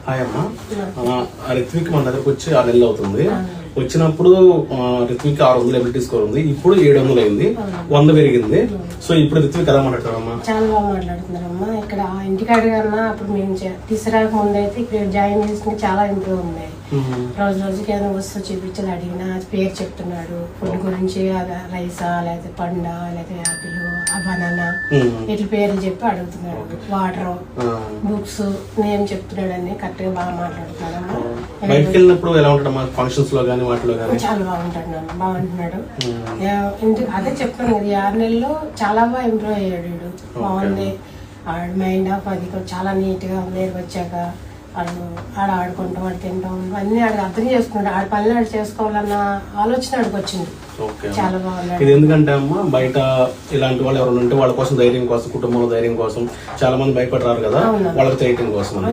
Hi అమ్మా. రిత్విక్ మన దగ్గరకు వచ్చి 6 నెలలు అవుతుంది. వచ్చినప్పుడు రిత్విక్ 600 ఎబిలిటీ స్కోర్ ఉంది. ఇప్పుడు 700 అయింది, 100 పెరిగింది. సో ఇప్పుడు రిత్విక్ ఎలా మాట్లాడతారమ్మా? చాలా బాగా మాట్లాడుతున్నారమ్మా. ఇక్కడ ఇంటికాడ కన్నా అప్పుడు మేము తీసుకురాక ముందు అయితే ఇక్కడ జాయిన్ చేసుకుని చాలా ఇంప్రూవ్ ఉన్నాయి. రోజు రోజుకి ఏదైనా వస్తువు చూపించాలి అడిగినా పేరు చెప్తున్నాడు. ఫుడ్ గురించి రైసా లేకపోతే పండా లేకపోతే యాపిల్ బనానా ఇట్లా పేర్లు చెప్పి అడుగుతున్నాడు. వాటర్ బుక్స్ నేను చెప్తున్నాడు అని కరెక్ట్ గా బాగా మాట్లాడుతున్నాడు. బయటకు వెళ్ళినప్పుడు ఎలా ఉంటాడమ్మా? ఫంక్షన్స్ లో గానీ వాటిలో గానీ చాలా బాగుంటాడు నాన్న, బాగుంటున్నాడు. అదే చెప్తాను కదా, 6 నెలల్లో చాలా బాగా ఇంప్రూవ్ అయ్యాడు. బాగుంది మైండ్ ఆఫ్ అది చాలా నీట్ గా ఉంది. వచ్చాక ఆడుకుంటాం, ఆడు తింటాం, అన్ని ఆడు అర్థం చేసుకుంటాడు. ఆడ పనులు ఆడు చేసుకోవాలన్న ఆలోచన ఆడికి వచ్చింది. చాలా బాగుంది. ఇది ఎందుకంటే అమ్మా, బయట ఇలాంటి వాళ్ళు ఎవరైనా ఉంటే వాళ్ళ కోసం ధైర్యం కోసం, కుటుంబంలో ధైర్యం కోసం చాలా మంది భయపడరారు కదా, వాళ్ళకి ధైర్యం కోసం.